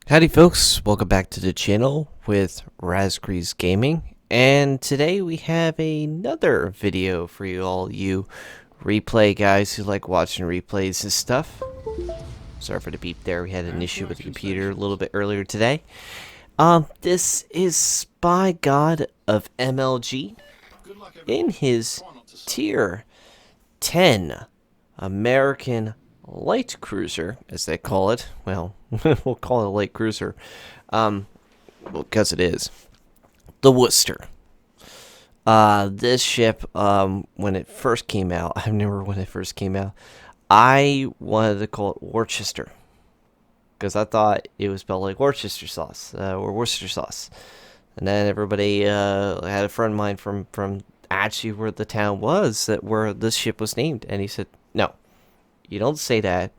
Howdy folks, welcome back to the channel with Razgrees Gaming, and today we have another video for you all you replay guys who like watching replays and stuff. Sorry for the beep there, we had an issue with the computer a little bit earlier today. This is Spy God of MLG in his tier 10 American light cruiser, as they call it. Well, we'll call it a light cruiser, well, because it is. The Worcester. This ship, when it first came out, I remember when it first came out, I wanted to call it Worcester, because I thought it was spelled like Worcester sauce, or Worcester sauce. And then everybody, had a friend of mine from actually where the town was, where this ship was named, and he said, no, you don't say that.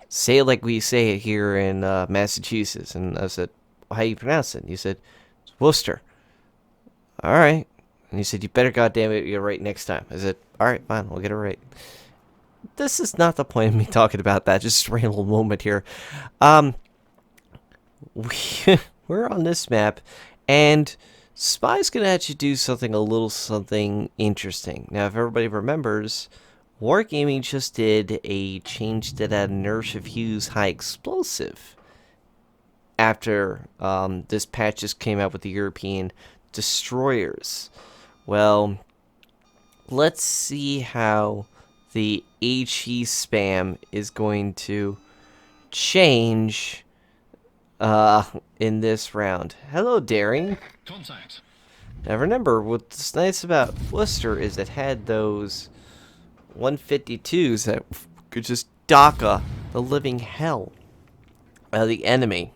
Say it like we say it here in Massachusetts. And I said, well, how do you pronounce it? And he said, it's Worcester. All right. And he said, you better goddamn it get it right next time. I said, all right, fine, we'll get it right. This is not the point of me talking about that. Just a random moment here. We're on this map, and Spy's gonna actually do something interesting. Now, if everybody remembers, Wargaming just did a change to that inertia fuse high explosive after this patch just came out with the European destroyers. Well, let's see how the IFHE spam is going to change in this round. Hello, Daring. Contact. Now remember, what's nice about Worcester is it had those 152s that could just DACA the living hell out of the enemy.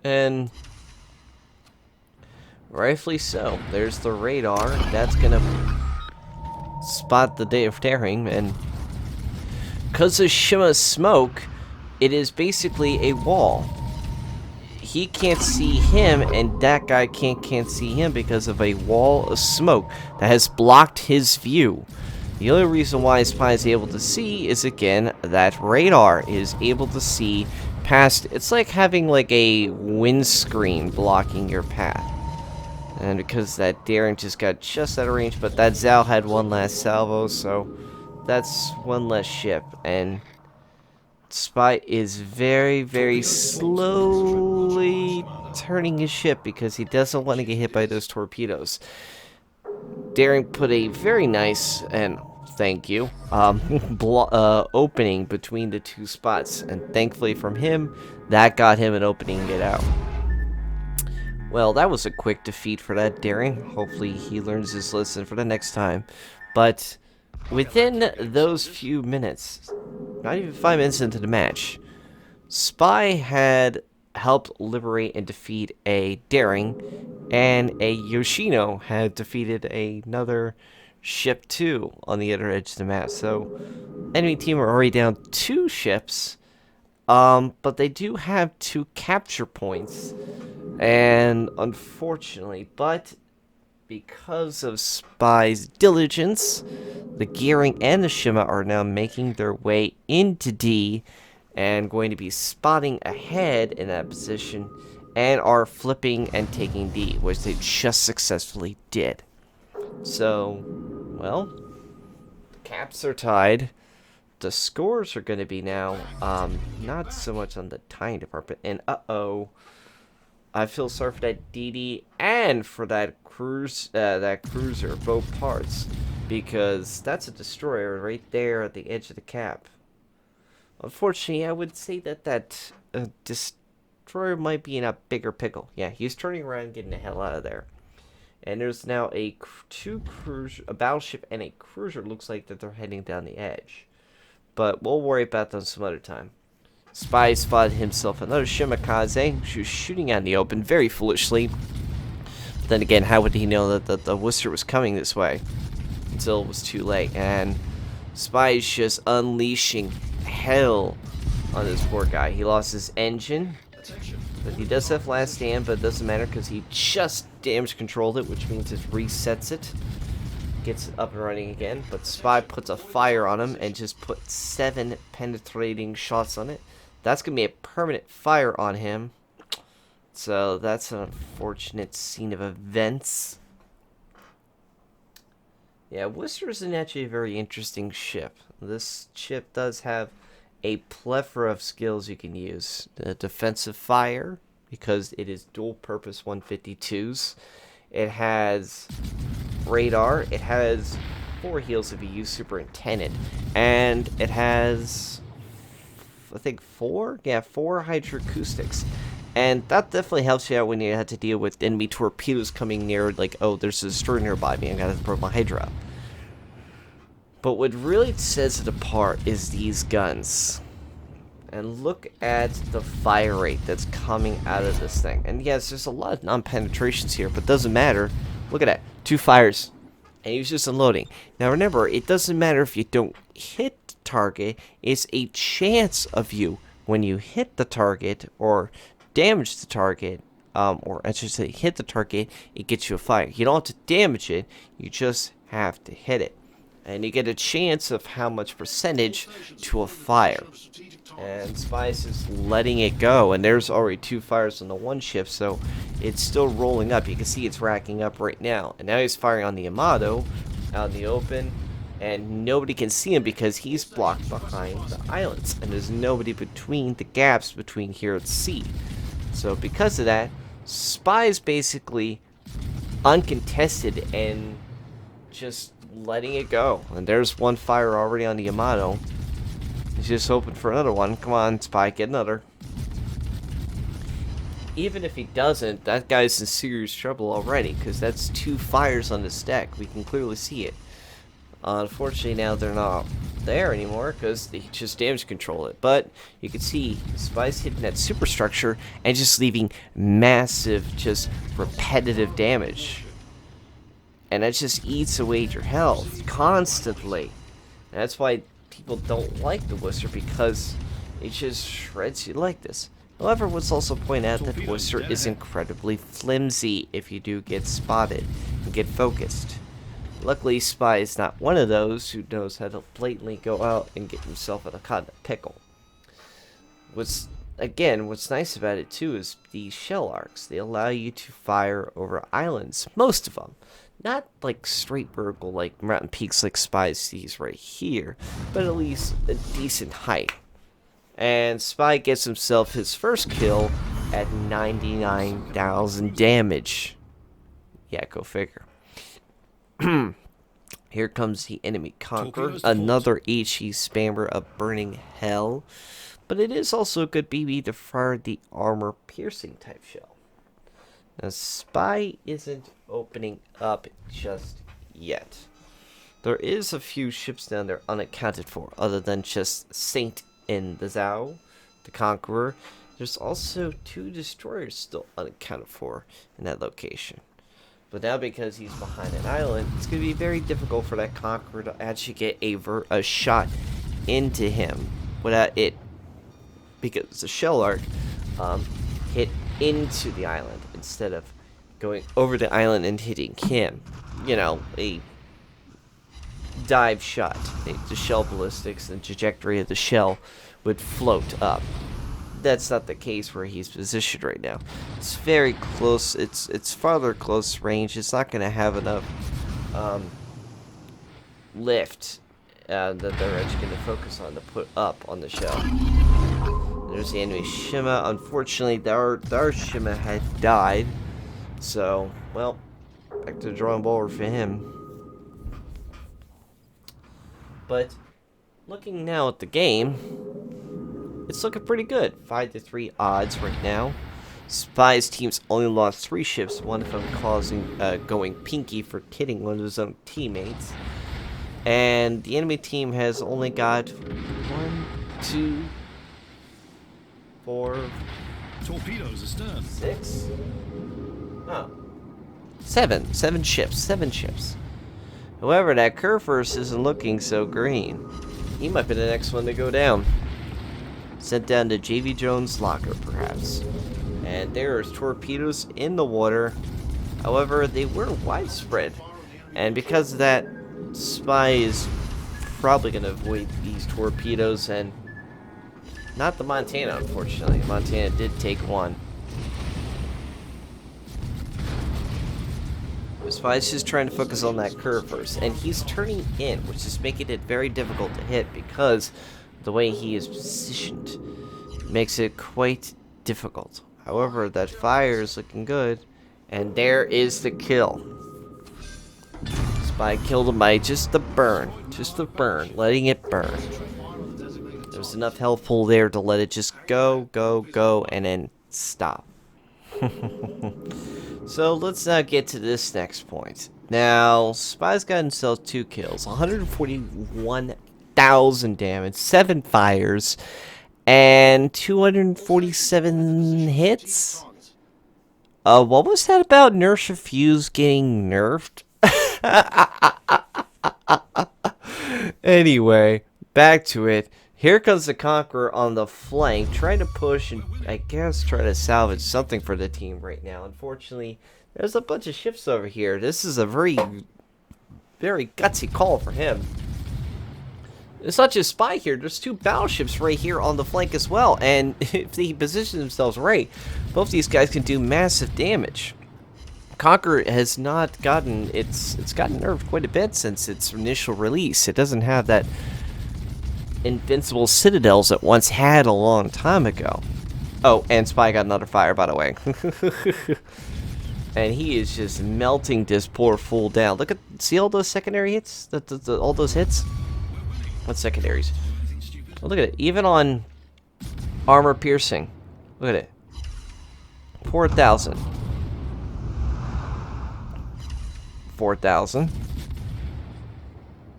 And rightfully so. There's the radar. That's gonna spot the day of daring, and because of Shima's smoke, it is basically a wall. He can't see him, and that guy can't see him because of a wall of smoke that has blocked his view. The only reason why Spy is able to see is, again, that radar is able to see past. It's like having like a windscreen blocking your path. And because that Daring just got just out of range, but that Zal had one last salvo, so that's one less ship. And Spy is very, very slowly turning his ship because he doesn't want to get hit by those torpedoes. Daring put a very nice, and thank you, opening between the two spots, and thankfully from him, that got him an opening to get out. Well, that was a quick defeat for that Daring. Hopefully he learns his lesson for the next time. But within those few minutes, not even 5 minutes into the match, Spy had helped liberate and defeat a Daring, and a Yoshino had defeated another ship too on the other edge of the map. So enemy team are already down 2 ships, but they do have 2 capture points, and unfortunately, but because of Spy's diligence, the Gearing and the Shima are now making their way into D and going to be spotting ahead in that position, and are flipping and taking D, which they just successfully did. So, well, the caps are tied. The scores are going to be now not so much on the tying department, and I feel sorry for that DD and for that cruiser, both parts, because that's a destroyer right there at the edge of the cap. Unfortunately, I would say that destroyer might be in a bigger pickle. Yeah, he's turning around and getting the hell out of there. And there's now a battleship and a cruiser. Looks like that they're heading down the edge, but we'll worry about them some other time. Spy spotted himself another Shimakaze, who's shooting out in the open very foolishly. But then again, how would he know that the Worcester was coming this way until it was too late? And Spy is just unleashing hell on this poor guy. He lost his engine, but he does have last stand, but it doesn't matter because he just damage controlled it, which means it resets it, gets it up and running again. But Spy puts a fire on him and just put 7 penetrating shots on it. That's going to be a permanent fire on him. So that's an unfortunate scene of events. Yeah, Worcester isn't actually a very interesting ship. This ship does have a plethora of skills you can use. The defensive fire, because it is dual-purpose 152s. It has radar. It has 4 heals if you use Superintendent. And it has, I think, 4? Yeah, 4 hydroacoustics. And that definitely helps you out when you have to deal with enemy torpedoes coming near, like, oh, there's a destroyer nearby me, I gotta throw my Hydra out. But what really sets it apart is these guns. And look at the fire rate that's coming out of this thing. And yes, there's a lot of non-penetrations here, but it doesn't matter. Look at that. 2 fires. And he's just unloading. Now remember, it doesn't matter if you don't hit the target. It's a chance of you, when you hit the target, or damage the target, or I should say hit the target, it gets you a fire. You don't have to damage it, you just have to hit it. And you get a chance of how much percentage to a fire. And Spice is letting it go, and there's already 2 fires on the one ship, so it's still rolling up. You can see it's racking up right now. And now he's firing on the Yamato out in the open, and nobody can see him because he's blocked behind the islands, and there's nobody between the gaps between here and sea. So because of that, Spy's basically uncontested and just letting it go. And there's 1 fire already on the Yamato. He's just hoping for another one. Come on, Spy, get another. Even if he doesn't, that guy's in serious trouble already, because that's 2 fires on this deck. We can clearly see it. Unfortunately, now they're not there anymore, because they just damage control it. But you can see Spy's hitting that superstructure and just leaving massive, just repetitive damage. And that just eats away your health constantly. And that's why people don't like the Worcester, because it just shreds you like this. However, let's also point out that Worcester is incredibly flimsy if you do get spotted and get focused. Luckily, Spy is not one of those who knows how to blatantly go out and get himself in a caught in a pickle. What's nice about it too is the shell arcs. They allow you to fire over islands, most of them. Not like straight vertical like mountain peaks like Spy sees right here, but at least a decent height. And Spy gets himself his first kill at 99,000 damage. Yeah, go figure. Here comes the enemy Conqueror, another HE spammer of burning hell. But it is also a good BB to fire the armor piercing type shell. Now, Spy isn't opening up just yet. There is a few ships down there unaccounted for, other than just Saint in the Zhao, the Conqueror. There's also 2 destroyers still unaccounted for in that location. But now, because he's behind an island, it's going to be very difficult for that Conqueror to actually get a shot into him without it, because the shell arc hit into the island instead of going over the island and hitting him. You know, a dive shot. The shell ballistics and the trajectory of the shell would float up. That's not the case where he's positioned right now. It's very close. It's farther close range. It's not going to have enough lift that they're actually going to focus on to put up on the shell. There's the enemy Shima. Unfortunately, our Shima had died. So, well, back to the drawing board for him. But looking now at the game, it's looking pretty good. 5-3 odds right now. Spy's team's only lost 3 ships, one of them going pinky for hitting one of his own teammates. And the enemy team has only got 1, 2, 4, torpedoes astern. 6. Oh. 7 ships. However, that Kerfurst isn't looking so green. He might be the next one to go down. Sent down to JV Jones' locker, perhaps. And there's torpedoes in the water. However, they were widespread. And because of that, Spy is probably going to avoid these torpedoes, and not the Montana, unfortunately. Montana did take one. Spy's just trying to focus on that curve first, and he's turning in, which is making it very difficult to hit because the way he is positioned makes it quite difficult. However, that fire is looking good, and there is the kill. Spy killed him by just the burn, letting it burn. There's enough health pool there to let it just go, and then stop. So let's now get to this next point. Now, Spy's got himself 2 kills, 141,000 damage, 7 fires, and 247 hits. What was that about Nerf Fuse getting nerfed? Anyway, back to it. Here comes the Conqueror on the flank, trying to push and, I guess, try to salvage something for the team right now. Unfortunately, there's a bunch of ships over here. This is a very gutsy call for him. It's not just Spy here. There's 2 battleships right here on the flank as well. And if they position themselves right, both these guys can do massive damage. Conqueror has not gotten... It's gotten nerfed quite a bit since its initial release. It doesn't have that invincible citadels it once had a long time ago. Oh, and Spy got another fire, by the way. And he is just melting this poor fool down. Look at... See all those secondary hits? All those hits? What secondaries? Oh, look at it. Even on armor piercing. Look at it. 4,000. 4,000.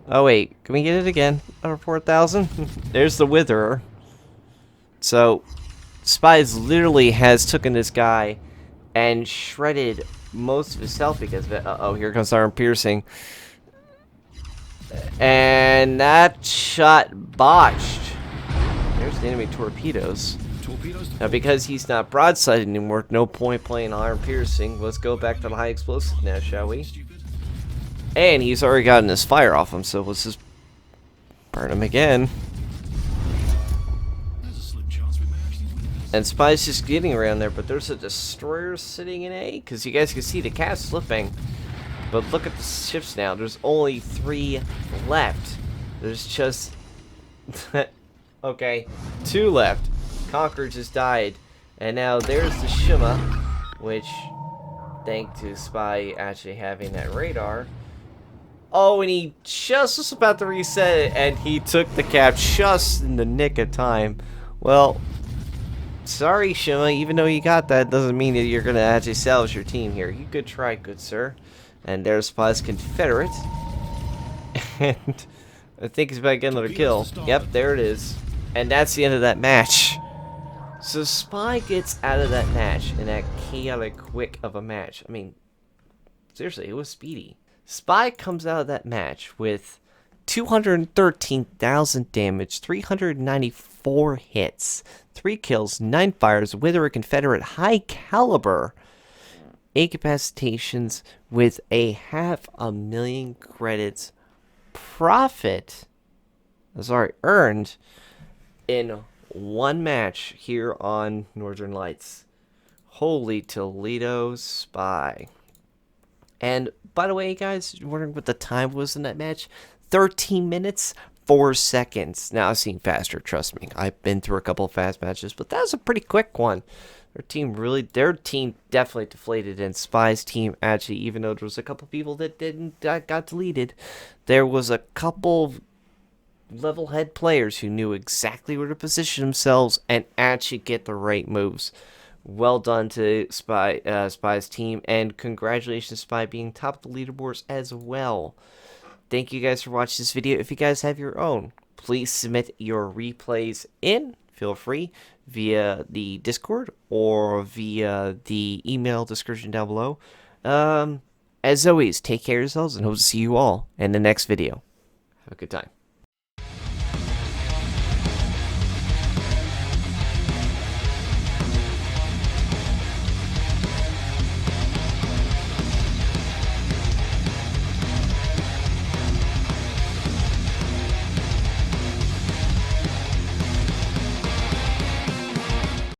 Oh, wait. Can we get it again? Over 4,000? There's the Witherer. So, Spies literally has taken this guy and shredded most of his health because of it. Uh-oh, here comes armor piercing. And that shot botched. There's the enemy torpedoes. Now, because he's not broadside anymore, no point playing armor piercing. Let's go back to the high explosive now, shall we? And he's already gotten his fire off him, so let's just burn him again. And Spy's just getting around there, but there's a destroyer sitting in A, because you guys can see the cast slipping. But look at the ships now. There's only 3 left. There's just... okay, 2 left. Conqueror just died. And now there's the Shima, which, thanks to Spy actually having that radar. Oh, and he just was about to reset it, and he took the cap just in the nick of time. Well, sorry, Shima. Even though you got that, doesn't mean that you're going to actually salvage your team here. You good try, good sir. And there's Spy's Confederate. And I think he's about to get another kill. Yep, there it is. And that's the end of that match. So Spy gets out of that match in that chaotic quick of a match. I mean, seriously, it was speedy. Spy comes out of that match with 213,000 damage, 394 hits, 3 kills, 9 fires, with a Confederate high caliber, incapacitations with a 500,000 credits profit. Sorry, earned in one match here on Northern Lights. Holy Toledo, Spy. And by the way, guys, you're wondering what the time was in that match? 13 minutes, 4 seconds. Now, I've seen faster, trust me. I've been through a couple of fast matches, but that was a pretty quick one. Their team definitely deflated, and Spy's team actually, even though there was a couple people that got deleted, there was a couple level head players who knew exactly where to position themselves and actually get the right moves. Well done to Spy's team, and congratulations, Spy, being top of the leaderboards as well. Thank you guys for watching this video. If you guys have your own, please submit your replays in. Feel free via the Discord or via the email description down below. As always, take care of yourselves and hope to see you all in the next video. Have a good time.